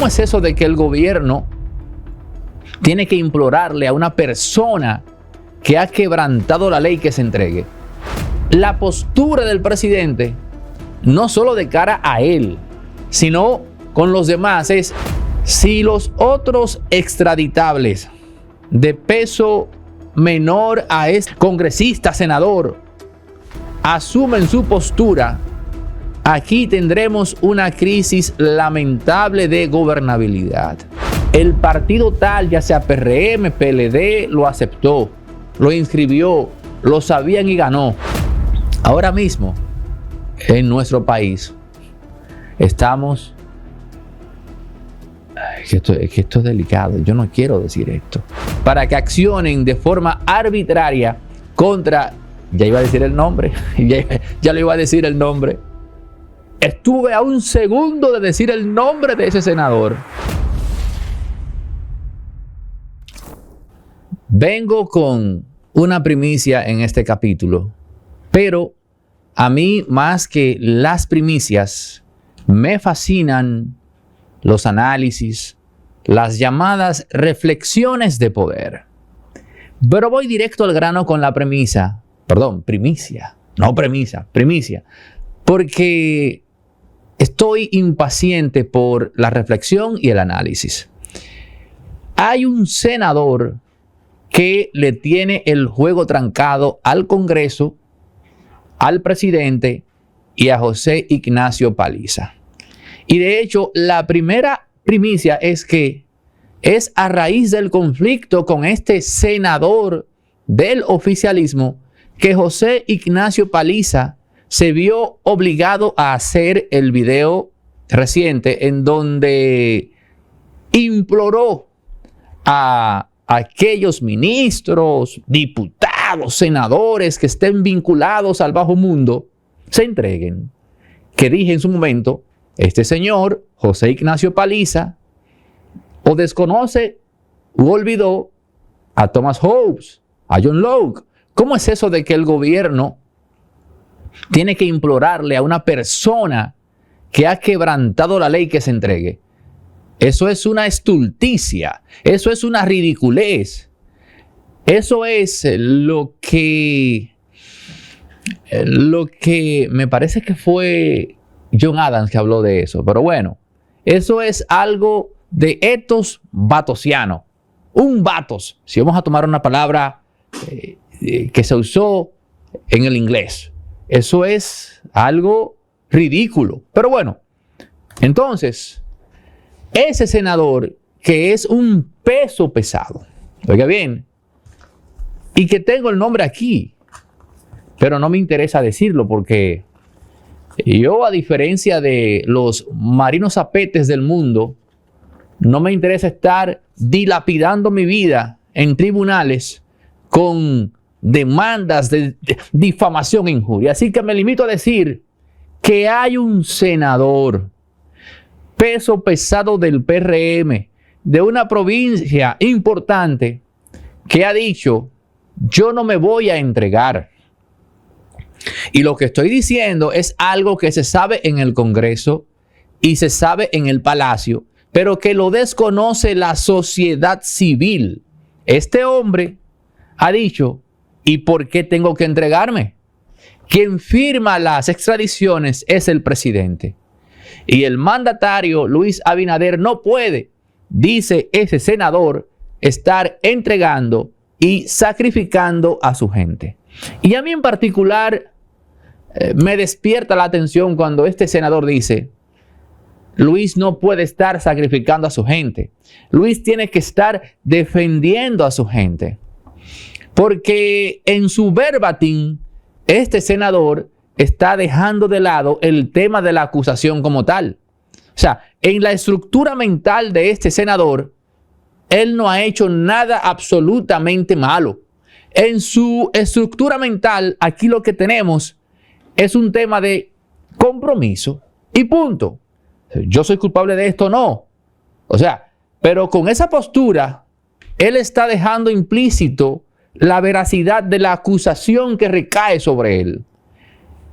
¿Cómo es eso de que el gobierno tiene que implorarle a una persona que ha quebrantado la ley que se entregue? La postura del presidente, no solo de cara a él, sino con los demás, es: si los otros extraditables de peso menor a este congresista, senador, asumen su postura, aquí tendremos una crisis lamentable de gobernabilidad. El partido tal, ya sea PRM, PLD, lo aceptó, lo inscribió, lo sabían y ganó. Ahora mismo, en nuestro país, estamos... Es que esto es delicado, yo no quiero decir esto. Para que accionen de forma arbitraria contra... Ya iba a decir el nombre, ya le iba a decir el nombre. Estuve a un segundo de decir el nombre de ese senador. Vengo con una primicia en este capítulo, pero a mí, más que las primicias, me fascinan los análisis, las llamadas reflexiones de poder. Pero voy directo al grano con la primicia, porque estoy impaciente por la reflexión y el análisis. Hay un senador que le tiene el juego trancado al Congreso, al presidente y a José Ignacio Paliza. Y de hecho, la primera primicia es que es a raíz del conflicto con este senador del oficialismo que José Ignacio Paliza se vio obligado a hacer el video reciente en donde imploró a aquellos ministros, diputados, senadores que estén vinculados al bajo mundo, se entreguen. Que dije en su momento, este señor, José Ignacio Paliza, o desconoce u olvidó a Thomas Hobbes, a John Locke. ¿Cómo es eso de que el gobierno tiene que implorarle a una persona que ha quebrantado la ley que se entregue? Eso es una estulticia, eso es una ridiculez. Eso es lo que me parece que fue John Adams que habló de eso. Pero bueno, eso es algo de ethos batosiano. Un batos, si vamos a tomar una palabra que se usó en el inglés. Eso es algo ridículo. Pero bueno, entonces, ese senador que es un peso pesado, oiga bien, y que tengo el nombre aquí, pero no me interesa decirlo porque yo, a diferencia de los marinos zapetes del mundo, no me interesa estar dilapidando mi vida en tribunales con demandas de difamación e injuria. Así que me limito a decir que hay un senador peso pesado del PRM de una provincia importante que ha dicho: yo no me voy a entregar. Y lo que estoy diciendo es algo que se sabe en el Congreso y se sabe en el Palacio, pero que lo desconoce la sociedad civil. Este hombre ha dicho: ¿y por qué tengo que entregarme? Quien firma las extradiciones es el presidente. Y el mandatario Luis Abinader no puede, dice ese senador, estar entregando y sacrificando a su gente. Y a mí en particular me despierta la atención cuando este senador dice: Luis no puede estar sacrificando a su gente. Luis tiene que estar defendiendo a su gente. Porque en su verbatim, este senador está dejando de lado el tema de la acusación como tal. O sea, en la estructura mental de este senador, él no ha hecho nada absolutamente malo. En su estructura mental, aquí lo que tenemos es un tema de compromiso y punto. Yo soy culpable de esto, no. O sea, pero con esa postura, él está dejando implícito la veracidad de la acusación que recae sobre él.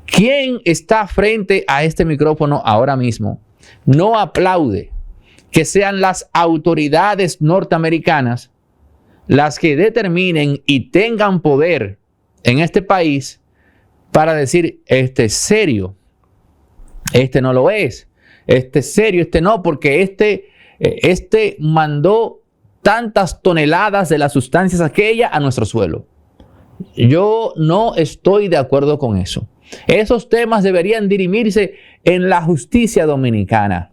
¿Quién está frente a este micrófono ahora mismo no aplaude que sean las autoridades norteamericanas las que determinen y tengan poder en este país para decir, este es serio, este no lo es, este es serio, este no, porque este mandó tantas toneladas de las sustancias aquellas a nuestro suelo. Yo no estoy de acuerdo con eso. Esos temas deberían dirimirse en la justicia dominicana,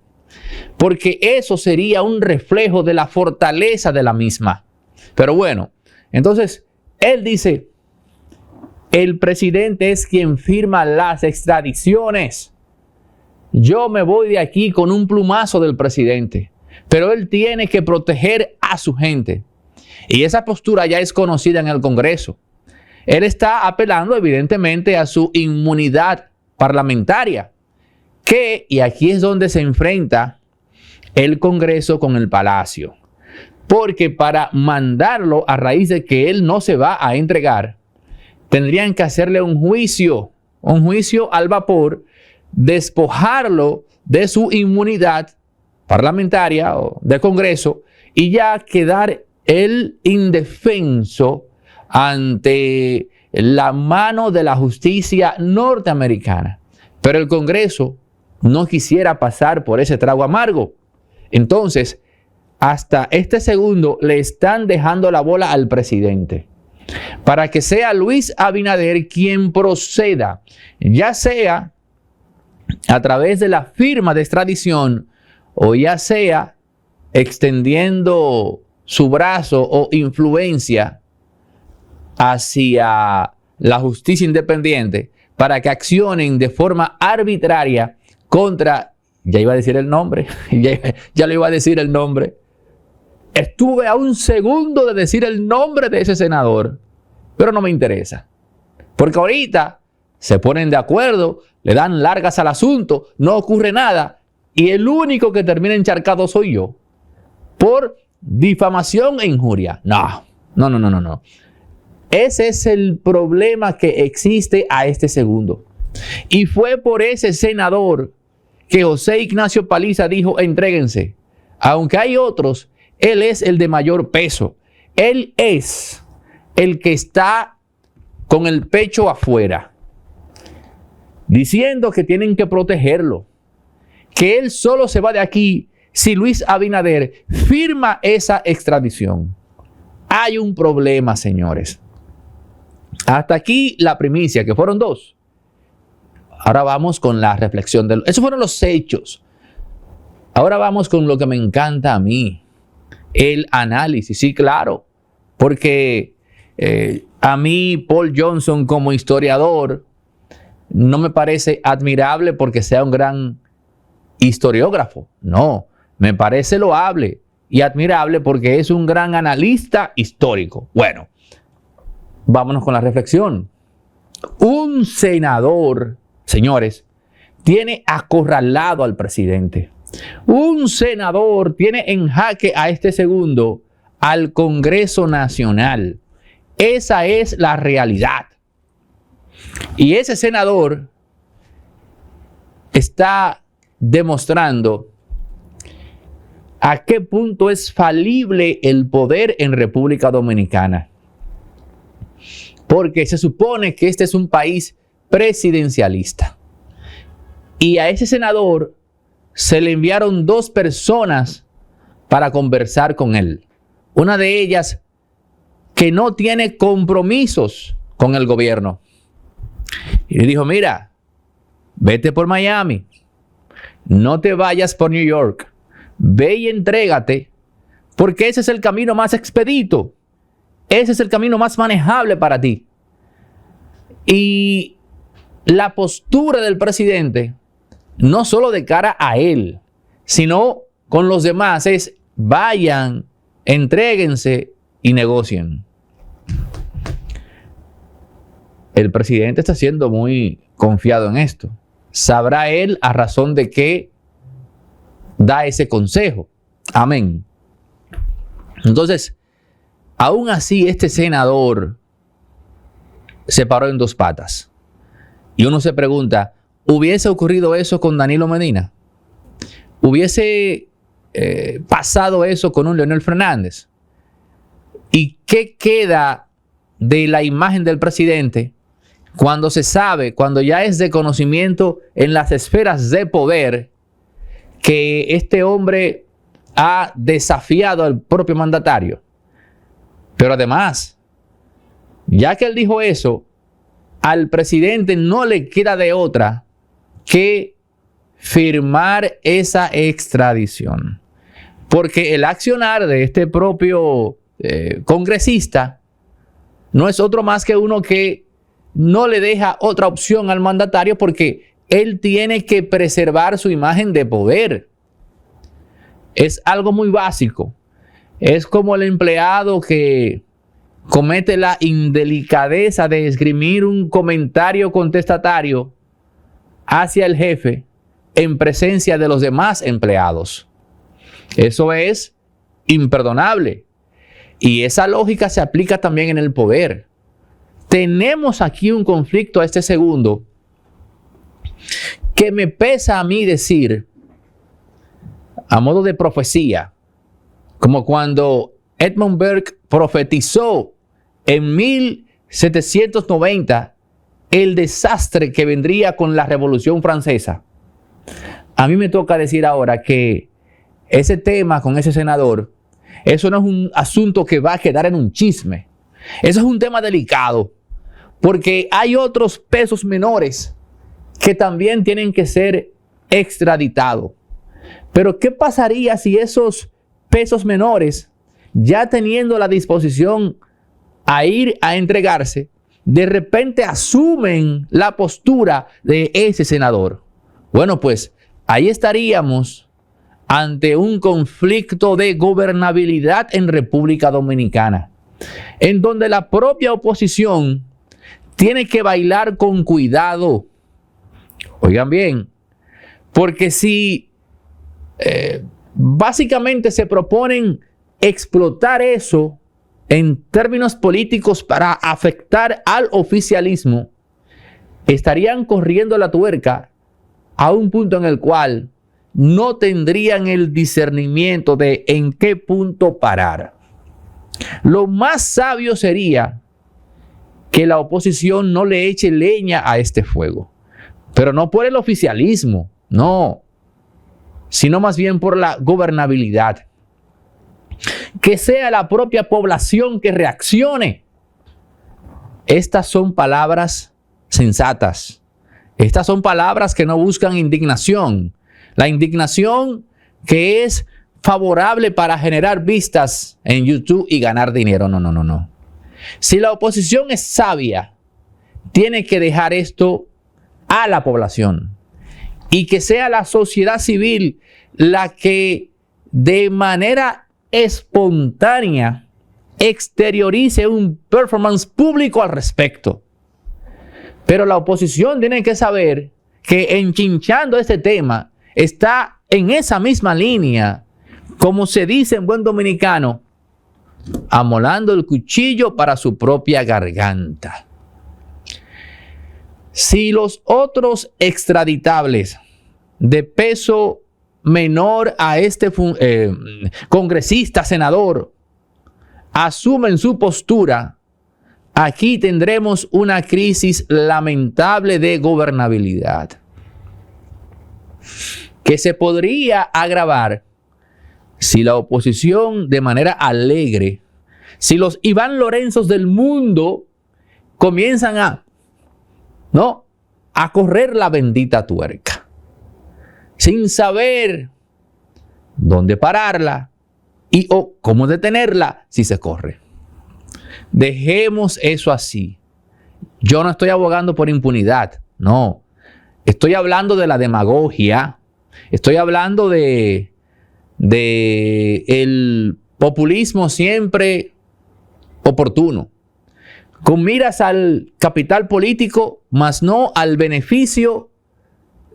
porque eso sería un reflejo de la fortaleza de la misma. Pero bueno, entonces él dice, el presidente es quien firma las extradiciones. Yo me voy de aquí con un plumazo del presidente, pero él tiene que proteger a su gente. Y esa postura ya es conocida en el Congreso. Él está apelando evidentemente a su inmunidad parlamentaria, y aquí es donde se enfrenta el Congreso con el Palacio. Porque para mandarlo, a raíz de que él no se va a entregar, tendrían que hacerle un juicio al vapor, despojarlo de su inmunidad parlamentaria o de Congreso y ya quedar él indefenso ante la mano de la justicia norteamericana. Pero el Congreso no quisiera pasar por ese trago amargo. Entonces, hasta este segundo le están dejando la bola al presidente para que sea Luis Abinader quien proceda, ya sea a través de la firma de extradición o ya sea extendiendo su brazo o influencia hacia la justicia independiente para que accionen de forma arbitraria contra, ya iba a decir el nombre, ya le iba a decir el nombre. Estuve a un segundo de decir el nombre de ese senador, pero no me interesa. Porque ahorita se ponen de acuerdo, le dan largas al asunto, no ocurre nada, y el único que termina encharcado soy yo. Por difamación e injuria. No. Ese es el problema que existe a este segundo. Y fue por ese senador que José Ignacio Paliza dijo, entréguense. Aunque hay otros, él es el de mayor peso. Él es el que está con el pecho afuera, diciendo que tienen que protegerlo. Que él solo se va de aquí si Luis Abinader firma esa extradición. Hay un problema, señores. Hasta aquí la primicia, que fueron dos. Ahora vamos con la reflexión. Esos fueron los hechos. Ahora vamos con lo que me encanta a mí. El análisis. Sí, claro. Porque a mí Paul Johnson como historiador no me parece admirable porque sea un gran historiógrafo. No. Me parece loable y admirable porque es un gran analista histórico. Bueno. Vámonos con la reflexión. Un senador, señores, tiene acorralado al presidente. Un senador tiene en jaque a este segundo al Congreso Nacional. Esa es la realidad. Y ese senador está demostrando a qué punto es falible el poder en República Dominicana. Porque se supone que este es un país presidencialista. Y a ese senador se le enviaron 2 personas para conversar con él. Una de ellas que no tiene compromisos con el gobierno. Y le dijo, mira, vete por Miami. No te vayas por New York. Ve y entrégate, porque ese es el camino más expedito. Ese es el camino más manejable para ti. Y la postura del presidente, no solo de cara a él, sino con los demás, es vayan, entréguense y negocien. El presidente está siendo muy confiado en esto. Sabrá él a razón de qué da ese consejo. Amén. Entonces, aún así, este senador se paró en 2 patas. Y uno se pregunta, ¿hubiese ocurrido eso con Danilo Medina? ¿Hubiese pasado eso con un Leonel Fernández. ¿Y qué queda de la imagen del presidente cuando se sabe, cuando ya es de conocimiento en las esferas de poder, que este hombre ha desafiado al propio mandatario? Pero además, ya que él dijo eso, al presidente no le queda de otra que firmar esa extradición. Porque el accionar de este propio congresista no es otro más que uno que no le deja otra opción al mandatario, porque él tiene que preservar su imagen de poder. Es algo muy básico. Es como el empleado que comete la indelicadeza de esgrimir un comentario contestatario hacia el jefe en presencia de los demás empleados. Eso es imperdonable. Y esa lógica se aplica también en el poder. Tenemos aquí un conflicto a este segundo que me pesa a mí decir, a modo de profecía, como cuando Edmund Burke profetizó en 1790 el desastre que vendría con la Revolución Francesa. A mí me toca decir ahora que ese tema con ese senador, eso no es un asunto que va a quedar en un chisme. Eso es un tema delicado, porque hay otros pesos menores que también tienen que ser extraditados. Pero ¿qué pasaría si esos pesos menores, ya teniendo la disposición a ir a entregarse, de repente asumen la postura de ese senador? Bueno, pues ahí estaríamos ante un conflicto de gobernabilidad en República Dominicana, en donde la propia oposición tiene que bailar con cuidado. Oigan bien, porque si básicamente se proponen explotar eso en términos políticos para afectar al oficialismo, estarían corriendo la tuerca a un punto en el cual no tendrían el discernimiento de en qué punto parar. Lo más sabio sería que la oposición no le eche leña a este fuego, pero no por el oficialismo, no, sino más bien por la gobernabilidad. Que sea la propia población que reaccione. Estas son palabras sensatas. Estas son palabras que no buscan indignación. La indignación que es favorable para generar vistas en YouTube y ganar dinero. No, no, no, no. Si la oposición es sabia, tiene que dejar esto a la población y que sea la sociedad civil la que de manera espontánea exteriorice un performance público al respecto. Pero la oposición tiene que saber que enchinchando este tema está en esa misma línea, como se dice en buen dominicano, amolando el cuchillo para su propia garganta. Si los otros extraditables de peso menor a este congresista, senador, asumen su postura, aquí tendremos una crisis lamentable de gobernabilidad que se podría agravar si la oposición de manera alegre, si los Iván Lorenzos del mundo comienzan a correr la bendita tuerca, sin saber dónde pararla y o cómo detenerla si se corre. Dejemos eso así. Yo no estoy abogando por impunidad, no. Estoy hablando de la demagogia. Estoy hablando de el populismo siempre oportuno, con miras al capital político, mas no al beneficio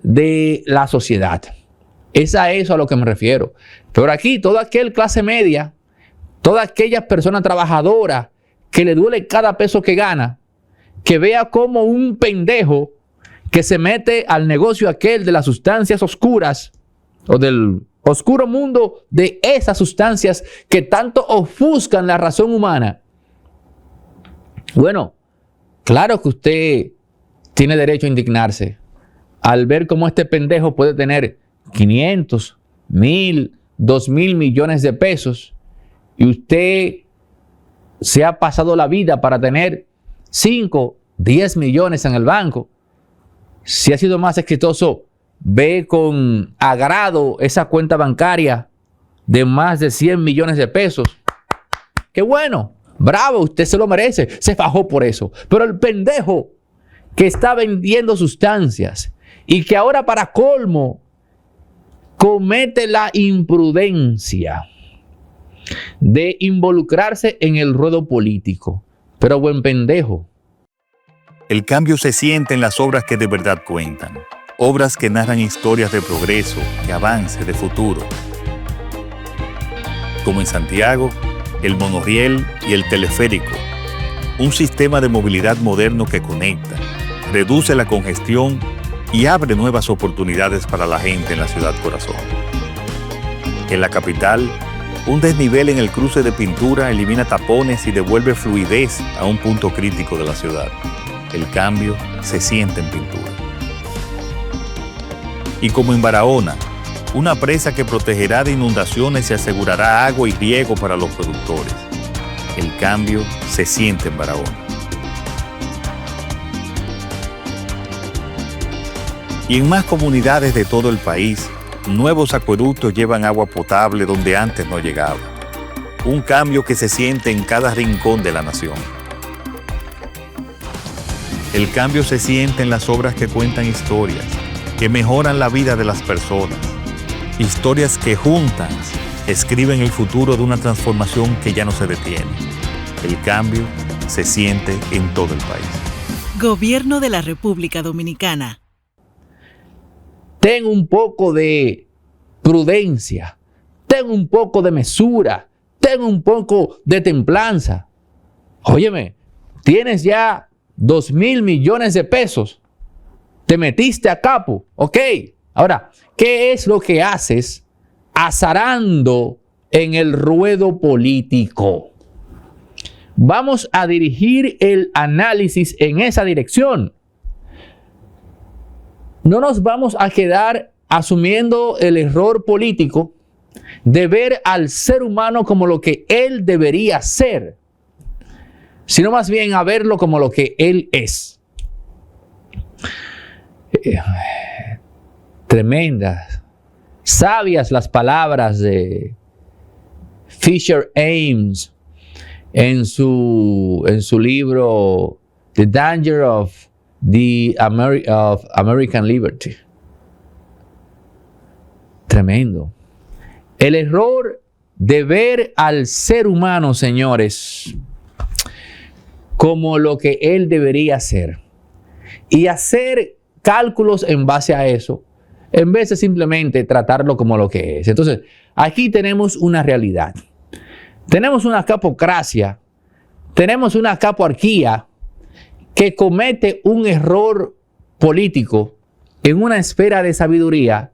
de la sociedad. Es a eso a lo que me refiero. Pero aquí, toda aquella clase media, toda aquella persona trabajadora que le duele cada peso que gana, que vea como un pendejo que se mete al negocio aquel de las sustancias oscuras o del oscuro mundo de esas sustancias que tanto ofuscan la razón humana. Bueno, claro que usted tiene derecho a indignarse al ver cómo este pendejo puede tener 500, 1,000, 2,000 millones de pesos y usted se ha pasado la vida para tener 5, 10 millones en el banco. Si ha sido más exitoso, ve con agrado esa cuenta bancaria de más de 100 millones de pesos. ¡Qué bueno! ¡Bravo! Usted se lo merece. Se fajó por eso. Pero el pendejo que está vendiendo sustancias y que ahora para colmo comete la imprudencia de involucrarse en el ruedo político. Pero buen pendejo. El cambio se siente en las obras que de verdad cuentan. Obras que narran historias de progreso, de avance, de futuro. Como en Santiago, el monorriel y el teleférico. Un sistema de movilidad moderno que conecta, reduce la congestión y abre nuevas oportunidades para la gente en la ciudad corazón. En la capital, un desnivel en el cruce de Pintura elimina tapones y devuelve fluidez a un punto crítico de la ciudad. El cambio se siente en Pintura. Y como en Barahona, una presa que protegerá de inundaciones y asegurará agua y riego para los productores. El cambio se siente en Barahona. Y en más comunidades de todo el país, nuevos acueductos llevan agua potable donde antes no llegaba. Un cambio que se siente en cada rincón de la nación. El cambio se siente en las obras que cuentan historias, que mejoran la vida de las personas. Historias que juntas escriben el futuro de una transformación que ya no se detiene. El cambio se siente en todo el país. Gobierno de la República Dominicana. Ten un poco de prudencia, ten un poco de mesura, ten un poco de templanza. Óyeme, tienes ya 2,000 millones de pesos. Te metiste a capo, ok. Ahora, ¿qué es lo que haces azarando en el ruedo político? Vamos a dirigir el análisis en esa dirección. No nos vamos a quedar asumiendo el error político de ver al ser humano como lo que él debería ser, sino más bien a verlo como lo que él es. Tremendas, sabias las palabras de Fisher Ames en su libro The Danger of American Liberty. Tremendo. El error de ver al ser humano, señores, como lo que él debería ser y hacer cálculos en base a eso, en vez de simplemente tratarlo como lo que es. Entonces, aquí tenemos una realidad. Tenemos una capocracia, tenemos una capoarquía que comete un error político en una esfera de sabiduría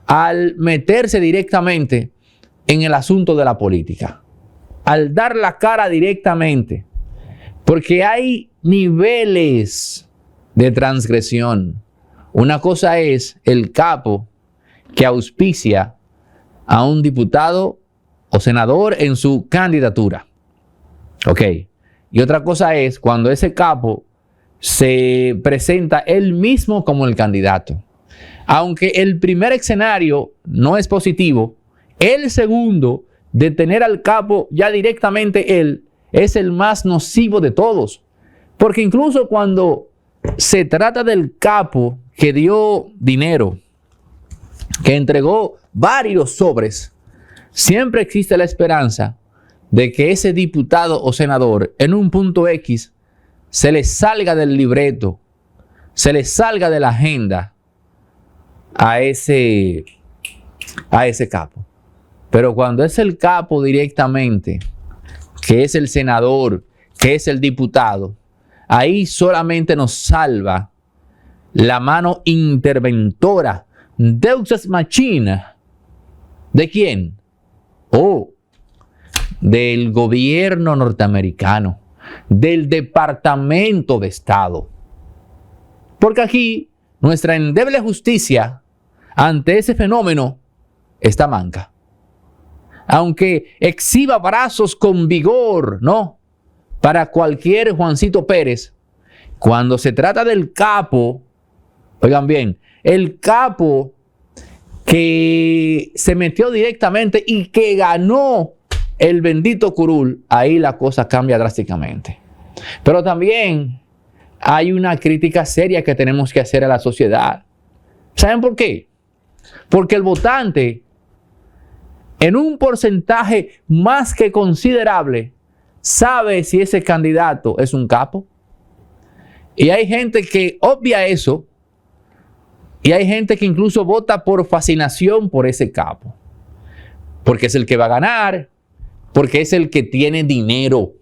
al meterse directamente en el asunto de la política, al dar la cara directamente, porque hay niveles de transgresión. Una cosa es el capo que auspicia a un diputado o senador en su candidatura. Ok. Y otra cosa es cuando ese capo se presenta él mismo como el candidato. Aunque el primer escenario no es positivo, el segundo, de tener al capo ya directamente él, es el más nocivo de todos. Porque incluso cuando se trata del capo que dio dinero, que entregó varios sobres, siempre existe la esperanza de que ese diputado o senador en un punto X se le salga del libreto, se le salga de la agenda a ese capo. Pero cuando es el capo directamente, que es el senador, que es el diputado, ahí solamente nos salva la mano interventora, Deus ex machina, ¿De quién? Oh, del gobierno norteamericano, del Departamento de Estado. Porque aquí nuestra endeble justicia ante ese fenómeno está manca. Aunque exhiba brazos con vigor, ¿no? Para cualquier Juancito Pérez, cuando se trata del capo, oigan bien, el capo que se metió directamente y que ganó el bendito curul, ahí la cosa cambia drásticamente. Pero también hay una crítica seria que tenemos que hacer a la sociedad. ¿Saben por qué? Porque el votante, en un porcentaje más que considerable, sabe si ese candidato es un capo. Y hay gente que obvia eso. Y hay gente que incluso vota por fascinación por ese capo. Porque es el que va a ganar. Porque es el que tiene dinero.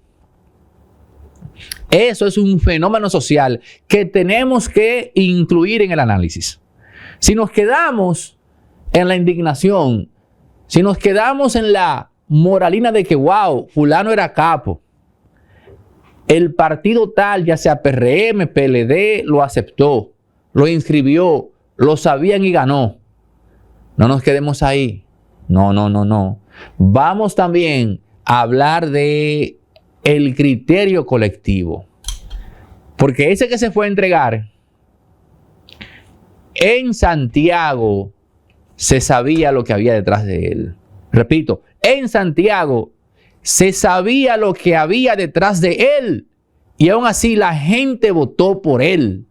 Eso es un fenómeno social que tenemos que incluir en el análisis. Si nos quedamos en la indignación, si nos quedamos en la moralina de que, wow, fulano era capo, el partido tal, ya sea PRM, PLD, lo aceptó, lo inscribió, lo sabían y ganó. No nos quedemos ahí. No. Vamos también a hablar de el criterio colectivo. Porque ese que se fue a entregar, en Santiago se sabía lo que había detrás de él. Repito, en Santiago se sabía lo que había detrás de él. Y aún así la gente votó por él.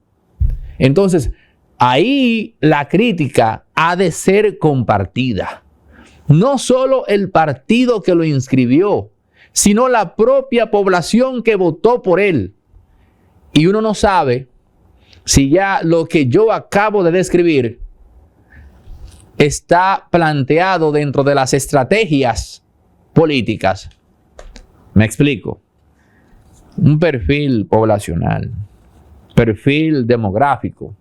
Entonces, ahí la crítica ha de ser compartida. No solo el partido que lo inscribió, sino la propia población que votó por él. Y uno no sabe si ya lo que yo acabo de describir está planteado dentro de las estrategias políticas. Me explico. Un perfil poblacional, perfil demográfico.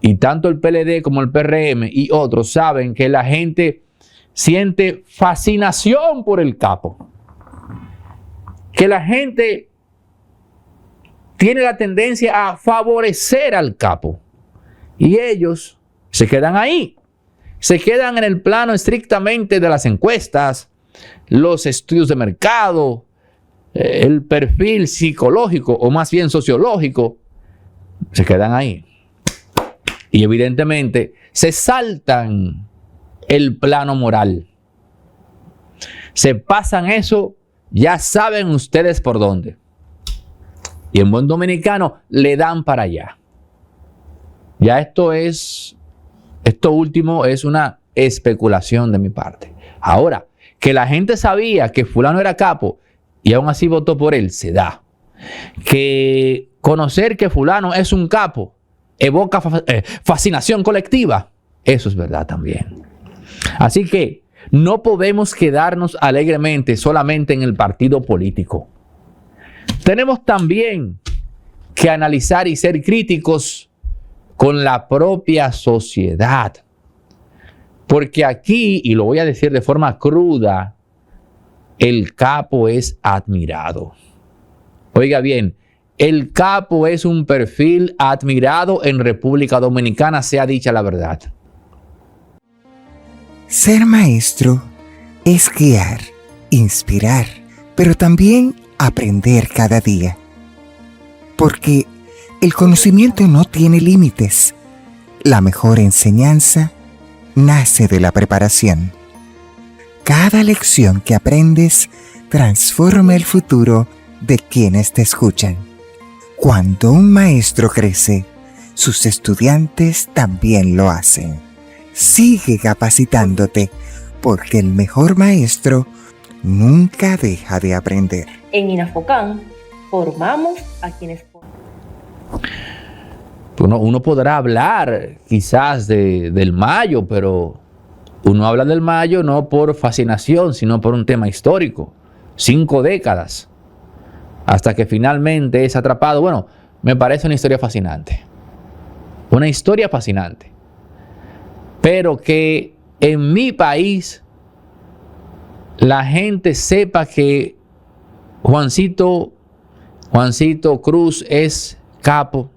Y tanto el PLD como el PRM y otros saben que la gente siente fascinación por el capo. Que la gente tiene la tendencia a favorecer al capo. Y ellos se quedan ahí. Se quedan en el plano estrictamente de las encuestas, los estudios de mercado, el perfil psicológico o más bien sociológico. Se quedan ahí. Y evidentemente se saltan el plano moral. Se pasan eso, ya saben ustedes por dónde. Y en buen dominicano le dan para allá. Ya esto último es una especulación de mi parte. Ahora, que la gente sabía que fulano era capo y aún así votó por él, se da. Que conocer que fulano es un capo evoca fascinación colectiva. Eso es verdad también. Así que no podemos quedarnos alegremente solamente en el partido político. Tenemos también que analizar y ser críticos con la propia sociedad. Porque aquí, y lo voy a decir de forma cruda, el capo es admirado. Oiga bien, el capo es un perfil admirado en República Dominicana, sea dicha la verdad. Ser maestro es guiar, inspirar, pero también aprender cada día. Porque el conocimiento no tiene límites. La mejor enseñanza nace de la preparación. Cada lección que aprendes transforma el futuro de quienes te escuchan. Cuando un maestro crece, sus estudiantes también lo hacen. Sigue capacitándote, porque el mejor maestro nunca deja de aprender. En Inafocán formamos a quienes... Uno podrá hablar quizás del Mayo, pero uno habla del Mayo no por fascinación, sino por un tema histórico. 5 décadas. Hasta que finalmente es atrapado. Bueno, me parece una historia fascinante. Una historia fascinante. Pero que en mi país la gente sepa que Juancito Cruz es capo,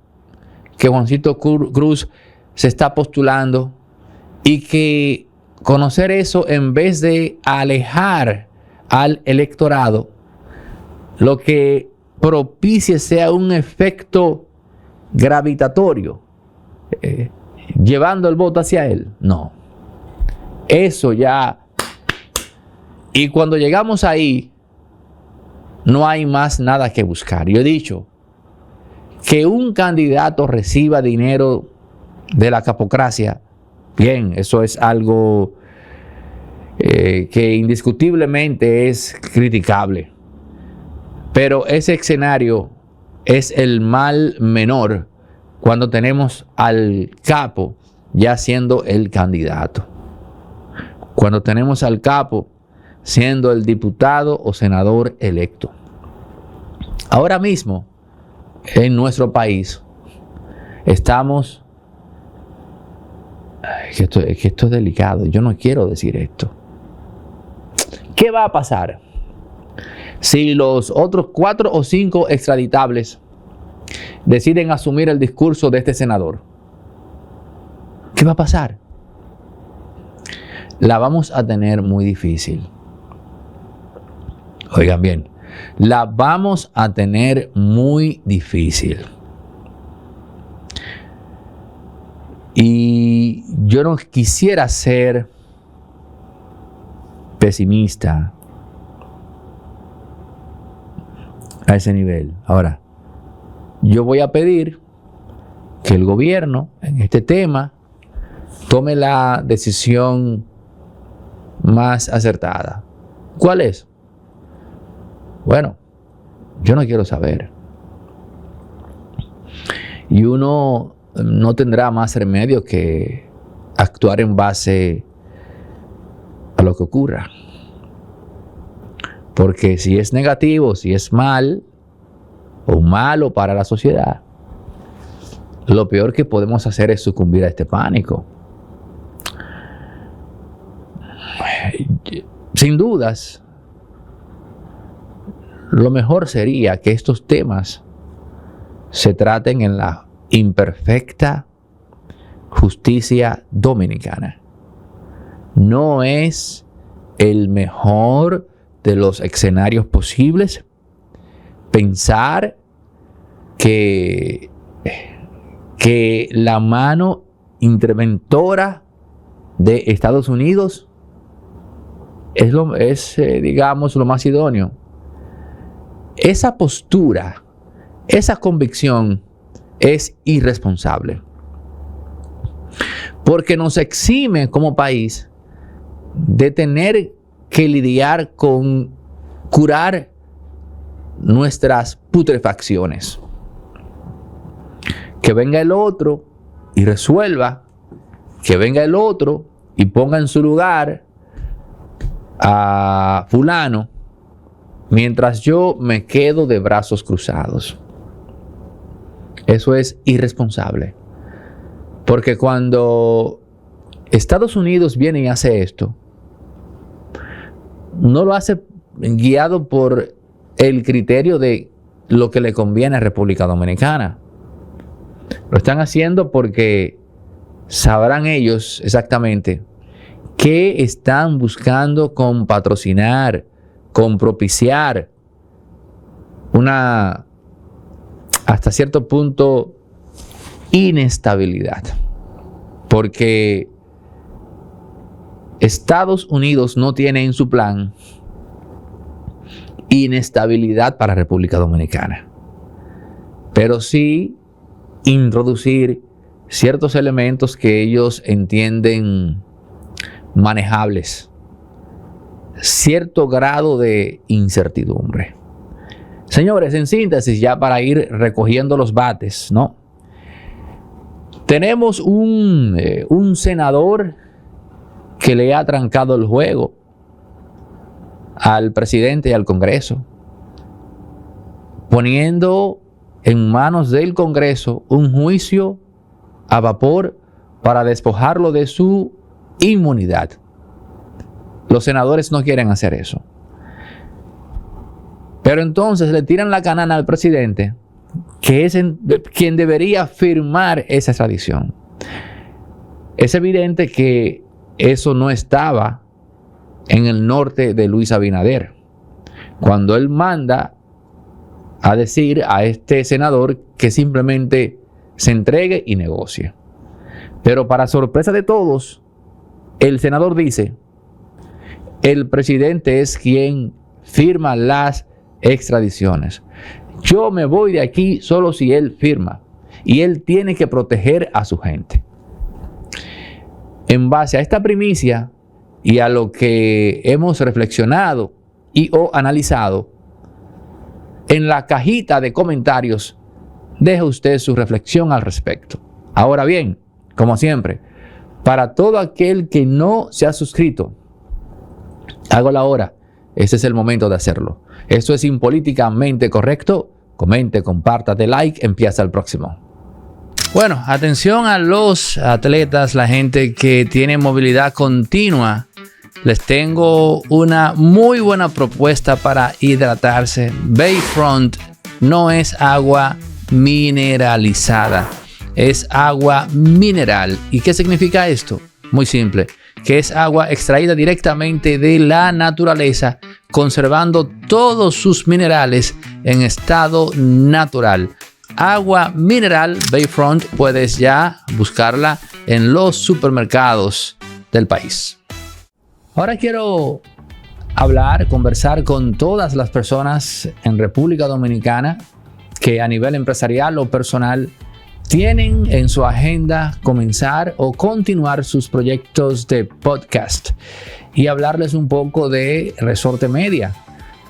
que Juancito Cruz se está postulando, y que conocer eso, en vez de alejar al electorado, lo que propicie sea un efecto gravitatorio, llevando el voto hacia él. No, eso ya. Y cuando llegamos ahí, no hay más nada que buscar. Yo he dicho que un candidato reciba dinero de la capocracia, bien, eso es algo que indiscutiblemente es criticable. Pero ese escenario es el mal menor cuando tenemos al capo ya siendo el candidato. Cuando tenemos al capo siendo el diputado o senador electo. Ahora mismo, en nuestro país, estamos... que esto es delicado, yo no quiero decir esto. ¿Qué va a pasar si los otros 4 o 5 extraditables deciden asumir el discurso de este senador? ¿Qué va a pasar? La vamos a tener muy difícil. Oigan bien, la vamos a tener muy difícil. Y yo no quisiera ser pesimista a ese nivel. Ahora, yo voy a pedir que el gobierno en este tema tome la decisión más acertada. ¿Cuál es? Bueno, yo no quiero saber. Y uno no tendrá más remedio que actuar en base a lo que ocurra. Porque si es negativo, si es mal o malo para la sociedad, lo peor que podemos hacer es sucumbir a este pánico. Sin dudas, lo mejor sería que estos temas se traten en la imperfecta justicia dominicana. No es el mejor de los escenarios posibles pensar que la mano interventora de Estados Unidos es digamos, lo más idóneo. Esa postura, esa convicción es irresponsable, porque nos exime como país de tener que lidiar con curar nuestras putrefacciones. Que venga el otro y resuelva, que venga el otro y ponga en su lugar a fulano, mientras yo me quedo de brazos cruzados. Eso es irresponsable. Porque cuando Estados Unidos viene y hace esto, no lo hace guiado por el criterio de lo que le conviene a República Dominicana. Lo están haciendo porque sabrán ellos exactamente qué están buscando con patrocinar, con propiciar una, hasta cierto punto, inestabilidad. Porque Estados Unidos no tiene en su plan inestabilidad para República Dominicana, pero sí introducir ciertos elementos que ellos entienden manejables, cierto grado de incertidumbre. Señores, en síntesis, ya para ir recogiendo los bates, ¿no? Tenemos un senador que le ha trancado el juego al presidente y al Congreso, poniendo en manos del Congreso un juicio a vapor para despojarlo de su inmunidad. Los senadores no quieren hacer eso. Pero entonces le tiran la canana al presidente, que es quien debería firmar esa extradición. Es evidente que eso no estaba en el norte de Luis Abinader, cuando él manda a decir a este senador que simplemente se entregue y negocie. Pero para sorpresa de todos, el senador dice: el presidente es quien firma las extradiciones. Yo me voy de aquí solo si él firma, y él tiene que proteger a su gente. En base a esta primicia y a lo que hemos reflexionado y o analizado, en la cajita de comentarios deje usted su reflexión al respecto. Ahora bien, como siempre, para todo aquel que no se ha suscrito, hágalo ahora. Este es el momento de hacerlo. Esto es Impolíticamente Correcto. Comente, comparta, dé like, empieza el próximo. Bueno, atención a los atletas, la gente que tiene movilidad continua. Les tengo una muy buena propuesta para hidratarse. Bayfront no es agua mineralizada, es agua mineral. ¿Y qué significa esto? Muy simple, que es agua extraída directamente de la naturaleza, conservando todos sus minerales en estado natural. Agua mineral Bayfront, puedes ya buscarla en los supermercados del país. Ahora quiero conversar con todas las personas en República Dominicana que a nivel empresarial o personal tienen en su agenda comenzar o continuar sus proyectos de podcast, y hablarles un poco de Resorte Media.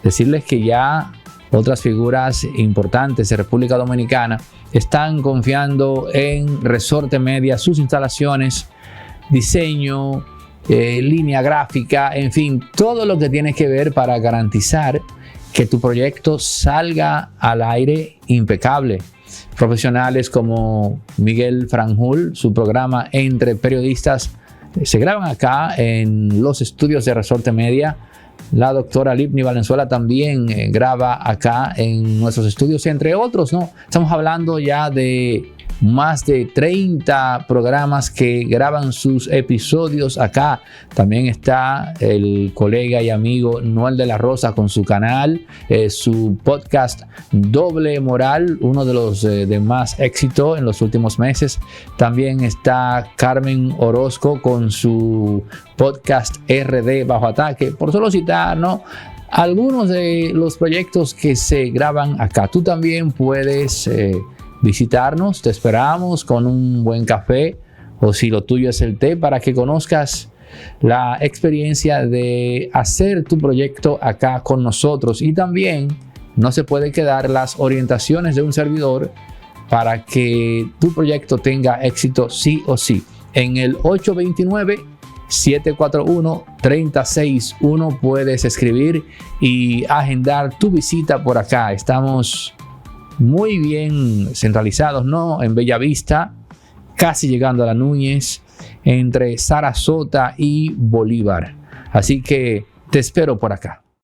Decirles que ya otras figuras importantes de República Dominicana están confiando en Resorte Media, sus instalaciones, diseño, línea gráfica, en fin, todo lo que tiene que ver para garantizar que tu proyecto salga al aire impecable. Profesionales como Miguel Franjul, su programa Entre Periodistas, se graban acá en los estudios de Resorte Media. La doctora Lipni Valenzuela también graba acá en nuestros estudios, entre otros, ¿no? Estamos hablando ya de más de 30 programas que graban sus episodios acá. También está el colega y amigo Noel de la Rosa con su canal, su podcast Doble Moral, uno de los de más éxito en los últimos meses. También está Carmen Orozco con su podcast RD Bajo Ataque, por solo citar, ¿no?, algunos de los proyectos que se graban acá. Tú también puedes visitarnos, te esperamos con un buen café, o si lo tuyo es el té, para que conozcas la experiencia de hacer tu proyecto acá con nosotros. Y también no se puede quedar las orientaciones de un servidor para que tu proyecto tenga éxito sí o sí. En el 829-741-361 puedes escribir y agendar tu visita por acá. Estamos muy bien centralizados, ¿no?, en Bellavista, casi llegando a la Núñez, entre Sarasota y Bolívar. Así que te espero por acá.